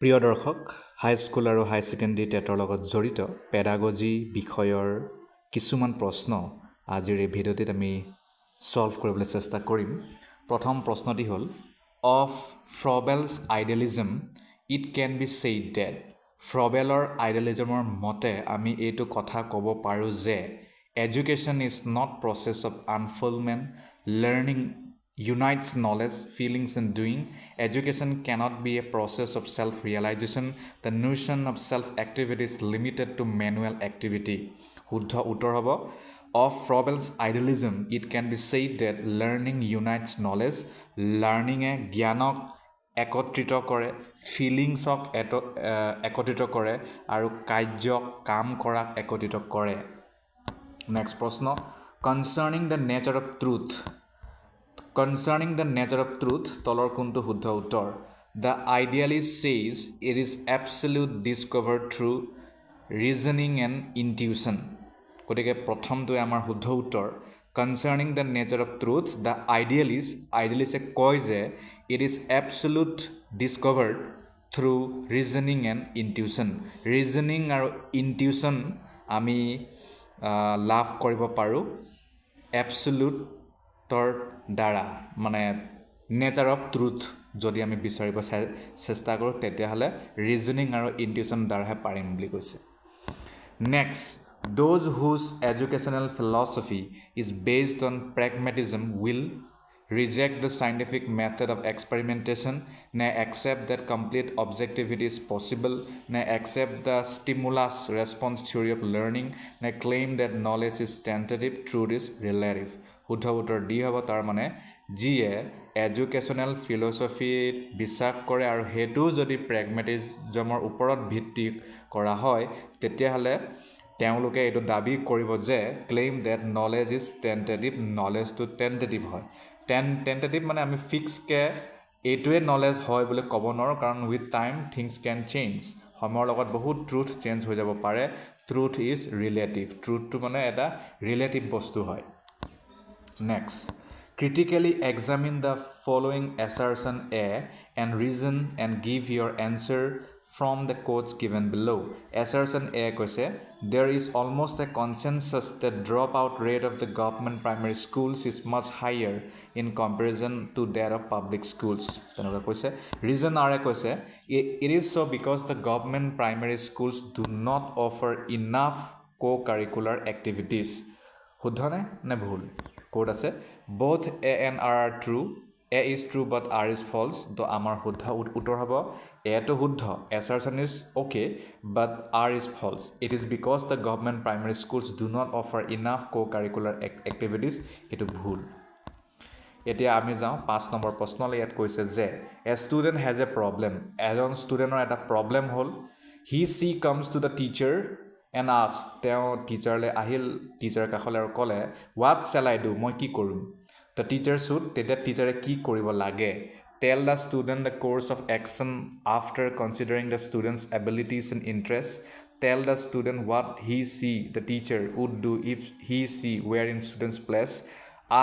প্ৰিয় দৰ্শক হাই স্কুল আৰু হাই ছেকেণ্ডেৰী টেটৰ লগত জড়িত পেডাগজি বিষয়ৰ কিছুমান প্ৰশ্ন আজিৰ এই ভিডিঅ'টিত আমি সলভ কৰিবলৈ চেষ্টা কৰিম। প্ৰথম প্ৰশ্নটি হ'ল of Froebel's idealism it can be said that ফ্ৰবেলৰ আইডিয়েলিজমৰ মতে আমি এইটো কথা ক'ব পাৰোঁ যে education is not process of unfoldment learning unites knowledge, feelings, and doing. Education cannot be a process of self-realization. The notion of self-activity is limited to manual activity. শুদ্ধ উত্তৰ হ'ব of Froebel's idealism, it can be said that learning unites knowledge. Learning-এ জ্ঞানক একত্ৰিত কৰে, ফিলিংছক একত্ৰিত কৰে আৰু কাৰ্যক কাম কৰাক একত্ৰিত কৰে। নেক্সট প্ৰশ্ন concerning the nature of truth. Concerning the nature of truth, তলৰ কোনটো শুদ্ধ উত্তৰ? The idealist says it is absolute discovered through reasoning and intuition. গতিকে প্ৰথমটোৱে আমাৰ শুদ্ধ উত্তৰ। Concerning the nature of truth, the idealist কয় যে it is absolute discovered through reasoning and intuition. Reasoning আৰু intuition আমি লাভ কৰিব পাৰোঁ absolute দ্বাৰা মানে নেচাৰ অফ ট্ৰুথ যদি আমি বিচাৰিব চেষ্টা কৰোঁ তেতিয়াহ'লে ৰিজনিং আৰু ইনটিউশ্যন দ্বাৰাহে পাৰিম বুলি কৈছে। Next those whose educational philosophy is based on pragmatism will reject the scientific method of experimentation, ne accept that complete objectivity is possible, ne accept the stimulus response theory of learning, ne claim that knowledge is tentative, truth is relative. শুদ্ধ উত্তৰ D হ'ব। তাৰ মানে যিয়ে educational ফিলচফিত বিশ্বাস কৰে আৰু সেইটো যদি প্ৰেগমেটিজমৰ ওপৰত ভিত্তি কৰা হয় তেতিয়াহ'লে তেওঁলোকে এইটো দাবী কৰিব যে claim date knowledge is tentative, নলেজটো tentative হয়। টেণ্টেটিভ মানে আমি ফিক্সকৈ এইটোৱে নলেজ হয় বুলি ক'ব নোৱাৰোঁ, কাৰণ with time things can change, সময়ৰ লগত বহুত ট্ৰুথ চেঞ্জ হৈ যাব পাৰে। ট্ৰুথ ইজ ৰিলেটিভ, ট্ৰুথটো মানে এটা ৰিলেটিভ বস্তু হয়। Next critically examine the following assertion A and reason and give your answer from the quotes given below. Assertion A কৈছে there is almost a consensus that dropout rate of the government primary schools is much higher in comparison to that of public schools. তেনেকুৱা কৈছে। reason R কৈছে it is so because the government primary schools do not offer enough co-curricular activities. শুদ্ধ নে ভুল? ক'ত আছে both A and R are true. A is true but R is false. তো আমাৰ শুদ্ধ উত্তৰ হ'ব A টো শুদ্ধ, assertion is okay but R is false. It is because the government primary schools do not offer enough co-curricular activities. এইটো ভুল। এতিয়া আমি যাওঁ 5 নম্বৰ প্ৰশ্নলৈ। ইয়াত কৈছে যে a student has a problem. এজন ষ্টুডেণ্টৰ এটা প্ৰব্লেম হ'ল he comes to the teacher and asks, তেওঁ টিচাৰলৈ আহিল, টিচাৰ কাষলৈ আৰু ক'লে what shall I do, মই কি কৰিম? The teacher should, তেতিয়া টিচাৰে কি কৰিব লাগে? Tell the student the course of action after considering the student's abilities and interests. Tell the student what the teacher would do if were in student's place.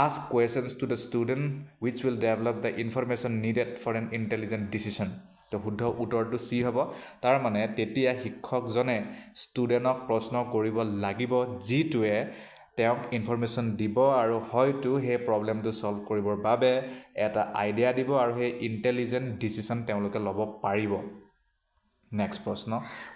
Ask questions to the student which will develop the information needed for an intelligent decision. তো শুদ্ধ উত্তৰটো C হ'ব। তাৰ মানে তেতিয়া শিক্ষকজনে ষ্টুডেণ্টক প্ৰশ্ন কৰিব লাগিব যিটোৱে তেওঁক ইনফৰমেশ্যন দিব আৰু হয়তো সেই প্ৰব্লেমটো ছল্ভ কৰিবৰ বাবে এটা আইডিয়া দিব আৰু সেই ইণ্টেলিজেণ্ট ডিচিশ্যন তেওঁলোকে ল'ব পাৰিব। নেক্সট প্ৰশ্ন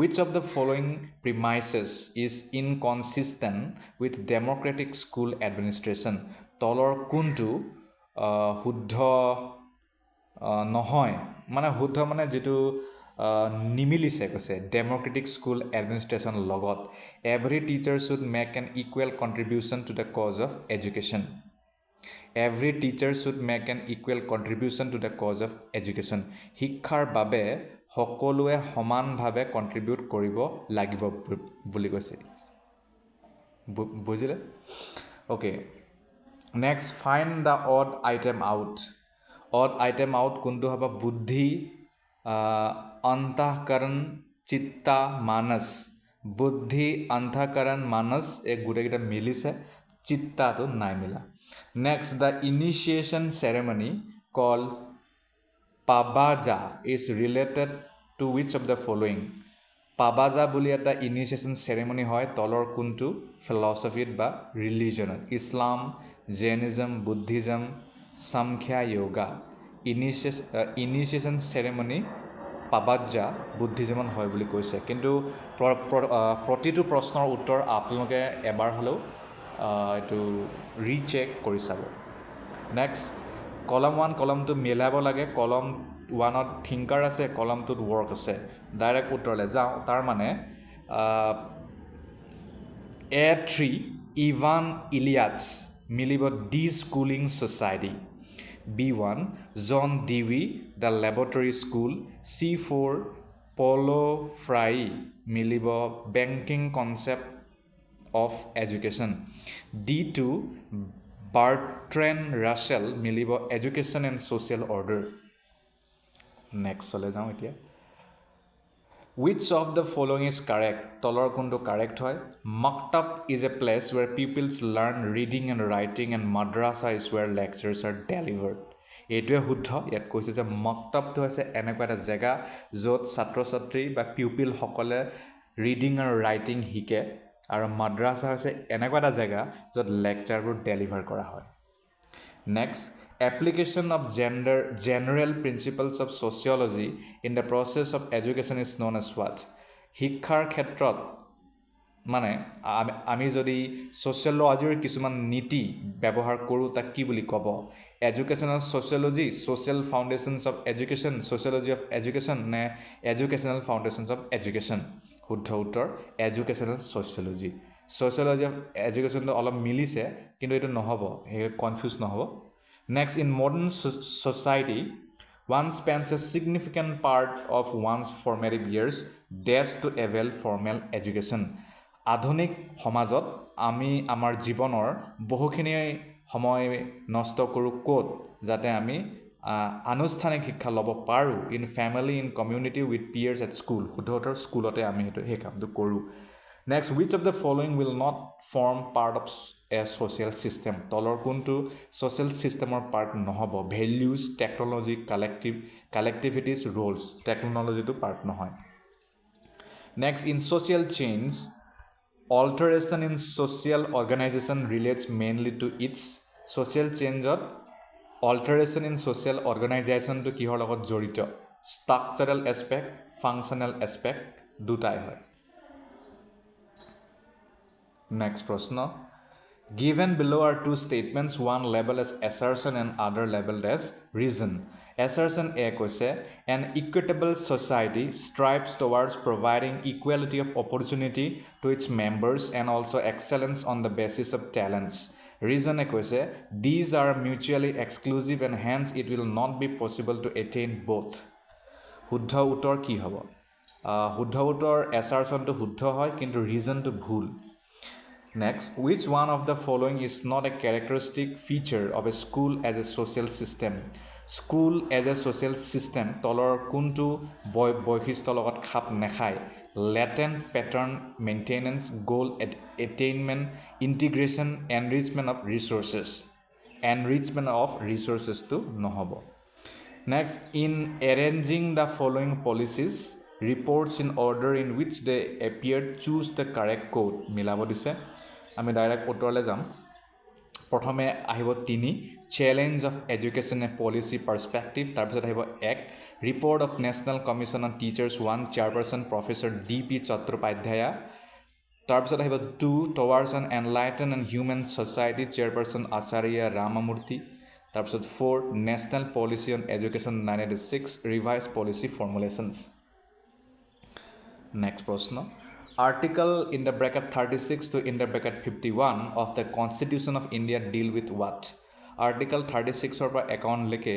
which of the following premises is inconsistent with democratic school administration? তলৰ কোনটো শুদ্ধ নহয়, মানে শুদ্ধ মানে যিটো নিমিলিছে কৈছে ডেম'ক্ৰেটিক স্কুল এডমিনিষ্ট্ৰেশ্যন লগত। Every teacher should make an equal contribution to the cause of education. Every teacher should make an equal contribution to the cause of education. শিক্ষাৰ বাবে সকলোৱে সমানভাৱে কণ্ট্ৰিবিউট কৰিব লাগিব বুলি কৈছে। বুজিলে? Okay, next find the odd item out. Odd item out কোনটো হ'ব? বুদ্ধি, অন্তঃকৰণ, চিত্তা, মানস। বুদ্ধি, অন্তঃকৰণ, মানস এই গোটেইকেইটা মিলিছে, চিত্তাটো নাই মিলা। Next the initiation ceremony call Pabbaja is related to which of the following Pabbaja বুলি এটা ইনিচিয়েশ্যন চেৰেমনি হয় তলৰ কোনটো ফিলচফিত বা ৰিলিজনত Islam Jainism Buddhism Samkhya yoga initiation ceremony Pabbaja বুদ্ধিজমত হয় বুলি কৈছে কিন্তু প্ৰতিটো প্ৰশ্নৰ উত্তৰ আপোনালোকে এবাৰ হ'লেও এইটো ৰিচেক কৰি চাব নেক্সট কলম 1 কলমটো মিলাব লাগে কলম 1ত থিংকাৰ আছে কলম 2ত ৱৰ্ক আছে ডাইৰেক্ট উত্তৰলৈ যাওঁ তাৰ মানে A3 ইভান ইলিয়াটছ মিলিব ডি স্কুলিং ছ'চাইটি B1 জন ডিভি দ্য লেবৰেটৰী স্কুল C4 পলো ফ্ৰাই মিলিব banking concept of education D2 Bertrand Russell মিলিব education and social order next চলে যাওঁ এতিয়া which of the following is correct তলৰ কোনটো correct হয় maktab is a place where pupils learn reading and writing and madrasa is where lectures are delivered এইটোৱে শুদ্ধ ইয়াত কৈছে যে maktabটো হৈছে এনেকুৱা এটা জেগা য'ত ছাত্ৰ ছাত্ৰী বা পিউপিল সকলে ৰিডিং আৰু ৰাইটিং শিকে আৰু মাদ্ৰাছা হৈছে এনেকুৱা এটা জেগা য'ত লেকচাৰবোৰ ডেলিভাৰ কৰা হয় next application of general principles of sociology in the process of education is known as what শিক্ষাৰ ক্ষেত্ৰত মানে আমি যদি ছ'চিয়লজিৰ কিছুমান নীতি ব্যৱহাৰ কৰোঁ তাক কি বুলি ক'ব educational sociology social foundations of education sociology of education নে এডুকেশ্যনেল ফাউণ্ডেশ্যনছ অফ এডুকেশ্যন শুদ্ধ উত্তৰ এডুকেশ্যনেল ছ'চিয়লজি ছ'চিয়লজি অফ এডুকেশ্যনটো অলপ মিলিছে কিন্তু এইটো নহ'ব সেই কনফিউজ নহ'ব next in modern society one spends a significant part of one's formative years dash to avail formal education আধুনিক সমাজত আমি আমাৰ জীৱনৰ বহুখিনি সময় নষ্ট কৰোঁ ক'ত যাতে আমি আনুষ্ঠানিক শিক্ষা ল'ব পাৰোঁ in family in community with peers at school শুদ্ধতৰ স্কুলতে আমি সেই কামটো কৰোঁ next which of the following will not form part of a social system তলৰ কোনটো social systemৰ part নহ'ব values technology collectivities roles technologyটো part নহয় next in social change alteration in social organization relates mainly to its social changeত alteration in social organization to কিহৰ লগত জড়িত structural aspect functional aspect দুটাই হয় next প্ৰশ্ন given below are two statements one labeled as assertion and other labeled as reason assertion A কৈছে an equitable society strives towards providing equality of opportunity to its members and also excellence on the basis of talents reason A কৈছে these are mutually exclusive and hence it will not be possible to attain both শুদ্ধ উত্তৰ কি হ'ব শুদ্ধ উত্তৰ assertionটো শুদ্ধ হয় কিন্তু reasonটো ভুল Next, which one of the following is not a characteristic feature of a school as a social system? School as a social system, তলৰ কোনটো বৈশিষ্ট্য লগত খাপ নেখায় latent pattern maintenance goal attainment integration enrichment of resources to নহ'ব Next, in arranging the following policies reports in order in which they appear choose the correct code মিলাব দিছে আমি ডাইৰেক্ট উত্তৰলৈ যাম প্ৰথমে আহিব 3 challenge of education a policy perspective তাৰপিছত আহিব 1 report of national commission on teachers 1 chairperson professor D P. Chattopadhyaya তাৰপিছত আহিব 2 towards an enlighten and humane society chairperson Acharya Ramamurti তাৰপিছত 4 national policy on education 1986 revise policy formulations next প্ৰশ্ন Article in the bracket 36 to in the bracket 51 of the Constitution of India deal with what? Article 36 or account leke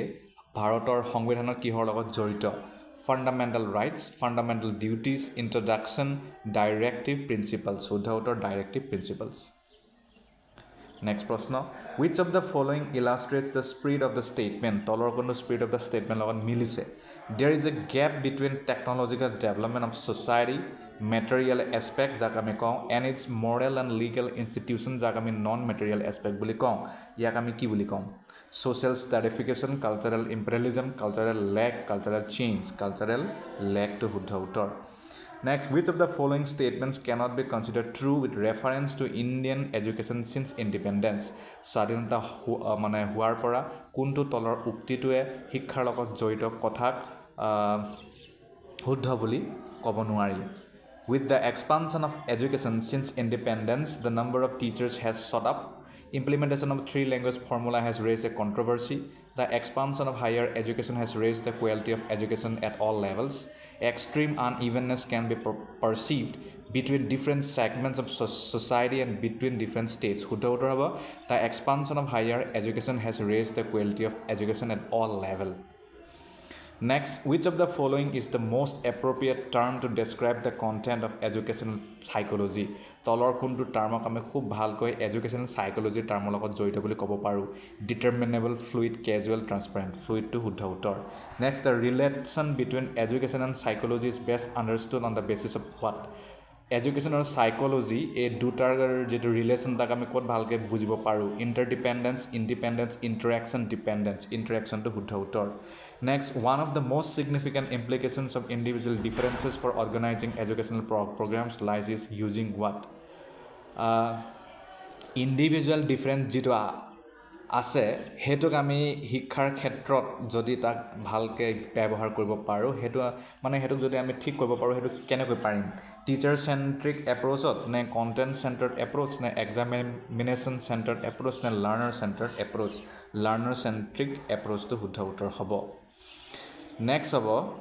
Bharator সংবিধানৰ কিহৰ লগত জড়িত Fundamental rights, fundamental duties, introduction, directive principles. শুদ্ধ উত্তৰ directive principles. Next প্ৰশ্ন Which of the following illustrates the spirit of the statement? তলৰ কোনটো spirit of the statement লগত মিলিছে There is a gap between technological development of society, material aspect যাক আমি কওঁ and its moral and legal institutions যাক আমি non-material aspect বুলি কওঁ ইয়াক আমি কি বুলি কওঁ social stratification, cultural imperialism, cultural lag, cultural change, cultural lag to শুদ্ধ উত্তৰ Next, which of the following statements cannot be considered true with reference to Indian education since independence? স্বাধীনতা মানে হোৱাৰ পৰা কোনটো তলৰ উক্তিটোৱে শিক্ষাৰ লগত জড়িত কথাক শুদ্ধ বুলি ক'ব নোৱাৰি With the expansion of education since independence, the number of teachers has shot up. Implementation of three-language formula has raised a controversy. The expansion of higher education has raised the quality of education at all levels. Extreme unevenness can be perceived between different segments of society and between different states. The expansion of higher education has raised the quality of education at all levels. Next, which of the following is the most appropriate term to describe the content of educational psychology? তলৰ কোনটো টাৰ্মক আমি খুব ভালকৈ educational psychology টাৰ্মৰ লগত জড়িত বুলি ক'ব পাৰোঁ ডিটাৰমিনেবল ফ্লুইড কেজুৱেল ট্ৰান্সপাৰেণ্ট ফ্লুইডটো শুদ্ধ উত্তৰ next the relation between education and psychology is best understood on the basis of what education আৰু সাইকোলজি এই দুটাৰ যিটো ৰিলেশ্যন তাক আমি ক'ত ভালকৈ বুজিব পাৰোঁ ইণ্টাৰডিপেণ্ডেঞ্চ ইণ্ডিপেণ্ডেঞ্চ ইণ্টাৰেকশ্যন ডিপেণ্ডেঞ্চ ইণ্টাৰেকশ্যনটো শুদ্ধ উত্তৰ Next, one of the most significant implications of individual differences for organizing educational programs lies is using what? Individual difference যেটো আছে হেতুক আমি শিক্ষাৰ ক্ষেত্ৰত যদি তাক ভালকে ব্যৱহাৰ কৰিব পাৰো হেতু মানে হেতুক যদি আমি ঠিক কৰিব পাৰো হেতু কেনেকৈ পাৰিম টিচাৰ সেন্ট্ৰিক এপ্ৰোচত নে কন্টেন্ট সেন্টাৰ্ড এপ্ৰোচ নে এক্সামিনেশ্যন সেন্টাৰ্ড এপ্ৰোচ নে লাৰ্নাৰ সেন্টাৰ্ড এপ্ৰোচ লাৰ্নাৰ সেন্ট্ৰিক এপ্ৰোচটো শুদ্ধ উত্তৰ হ'ব Next of all,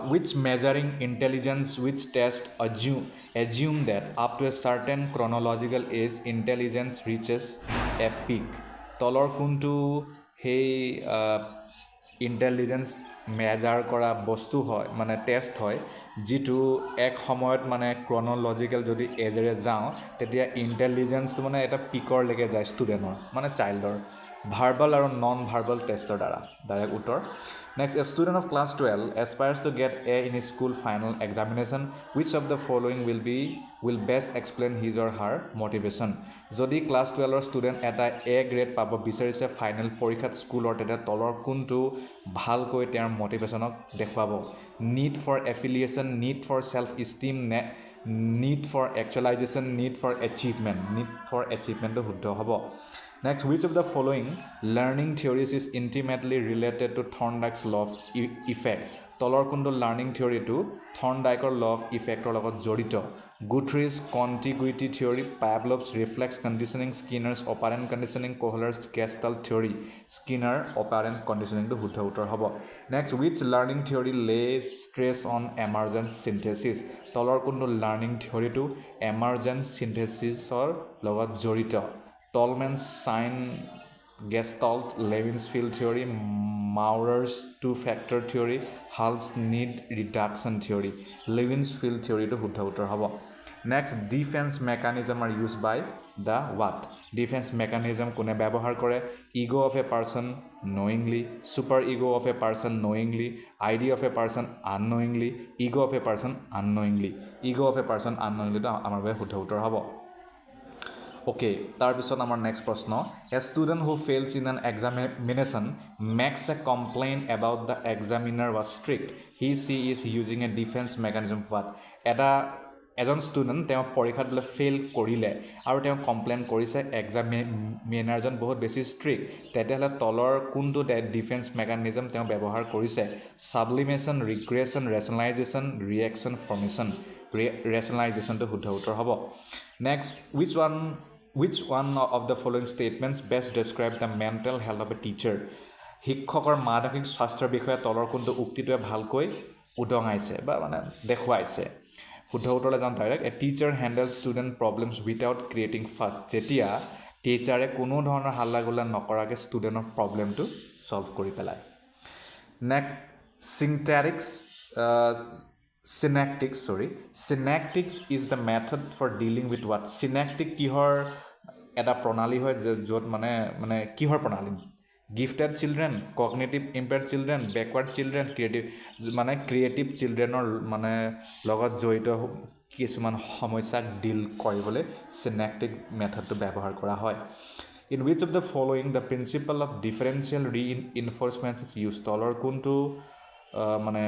which measuring intelligence, which test assume that up to a certain chronological age, intelligence reaches a peak. তলৰ কোনটো সেই ইন্টেলিজেন্স মেজাৰ কৰা বস্তু হয় মানে টেষ্ট হয় যিটো এক সময়ত মানে ক্ৰনলজিক্যাল যদি এজেৰে যাওঁ তেতিয়া ইন্টেলিজেন্সটো মানে এটা পিকৰ লৈকে যায় ষ্টুডেণ্টৰ মানে চাইল্ডৰ verbal or non-verbal tester dara direct uttor next a student of class 12 aspires to get A in his school final examination which of the following will best explain his or her motivation jodi class 12 or student eta A grade pabo bicharise final porikhat school or teta tolor kuntu bhalkoi ter motivation ok dekhwabo need for affiliation need for self esteem need for actualization need for achievement to huddho hobo Next, which of the following learning theories is intimately related to Thorndike's law of effect? তলৰ কোনটো learning theory to Thorndike's law of effect ৰ লগত জড়িত Guthrie's contiguity theory, Pavlov's reflex conditioning, Skinner's operant conditioning, Kohler's Gestalt theory. Skinner operant conditioning to শুদ্ধ উত্তৰ হ'ব Next, which learning theory lays stress on emergent synthesis? তলৰ কোনটো learning theory to emergent synthesis ৰ লগত জড়িত Tolman's sign Gestalt, Levin's field theory, Maurer's two-factor theory, Hull's need reduction theory. Levin's field theory to শুদ্ধ উত্তৰ হ'ব Next, defense mechanism are used by the what? Defense mechanism কোনে ব্যৱহাৰ কৰে ego of a person knowingly, super ego of a person knowingly, idea of a person unknowingly, ego of a person unknowingly. Ego of a person unknowingly to আমাৰ বাবে শুদ্ধ উত্তৰ হ'ব Okay, তাৰপিছত আমাৰ next প্ৰশ্ন A student who fails in an examination makes a complaint about the examiner was strict. She is using a defense mechanism what? এজন student তেওঁ পৰীক্ষাত বোলে ফেইল কৰিলে আৰু তেওঁ কমপ্লেইন কৰিছে এক্সামিনাৰজন বহুত বেছি ষ্ট্ৰিক্ট তেতিয়াহ'লে তলৰ কোনটো ডিফেন্স মেকানিজম তেওঁ ব্যৱহাৰ কৰিছে সাবলিমেশ্যন ৰিগ্ৰেশ্যন ৰেচনেলাইজেশ্যন ৰিয়েকশ্যন ফৰ্মেশ্যন ৰেচনেলাইজেশ্যনটো শুদ্ধ উত্তৰ হ'ব next Which one of the following statements best describe the mental health of a teacher? শিক্ষকৰ মানসিক স্বাস্থ্যৰ বিষয়ে তলৰ কোনটো উক্তিটোৱে ভালকৈ উদঙাইছে বা মানে দেখুৱাইছে শুদ্ধ উত্তৰলৈ যাম direct a teacher handle student problems without creating fast যেতিয়া টিচাৰে কোনো ধৰণৰ হাল্লা গোল্লা নকৰাকৈ ষ্টুডেণ্টৰ প্ৰব্লেমটো ছল্ভ কৰি পেলায় next synectics is the method for dealing with what synectic কিহৰ এটা প্ৰণালী হয় য'ত মানে কিহৰ প্ৰণালী gifted children cognitive impaired children backward children creative childrenৰ মানে লগত জড়িত কিছুমান সমস্যাক ডিল কৰিবলৈ synectic মেথডটো ব্যৱহাৰ কৰা হয় In which of the following the principle of differential reinforcement is used? তলৰ কোনটো মানে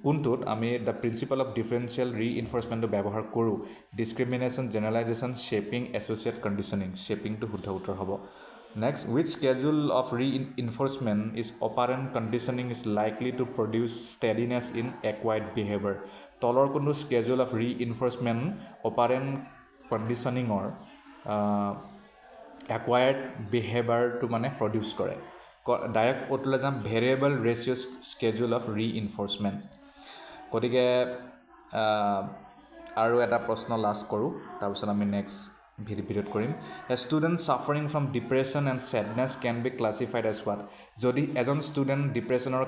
কোনটোত আমি দ্য প্ৰিন্সিপাল অফ ডিফাৰেঞ্চিয়েল ৰিইনফৰ্চমেণ্টটো ব্যৱহাৰ কৰোঁ? Discrimination, generalization, shaping, associate conditioning. শ্বেপিংটো শুদ্ধ উত্তৰ হ'ব। Next, which schedule of reinforcement is operant conditioning is likely to produce steadiness in acquired behaviour? তলৰ কোনটো স্কেজুল অফ ৰিইনফৰ্চমেণ্ট অপাৰেণ্ট কণ্ডিশ্যনিঙৰ একুৱায়াৰ্ড বিহেভিয়াৰটো মানে প্ৰডিউচ কৰে? ডাইৰেক্ট উত্তৰলৈ যাম, variable ratio' schedule of reinforcement. গতিকে আৰু এটা প্ৰশ্ন লাষ্ট কৰোঁ, তাৰপিছত আমি নেক্সট ভিডিঅ'ত কৰিম। A student suffering from depression and sadness can be classified as what? যদি এজন ষ্টুডেণ্ট ডিপ্ৰেশ্যনৰ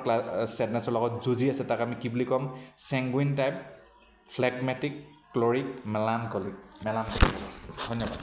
ছেডনেছৰ লগত যুঁজি আছে, তাক আমি কি বুলি ক'ম? Sanguine type, phlegmatic, choleric, melancholic. ধন্যবাদ।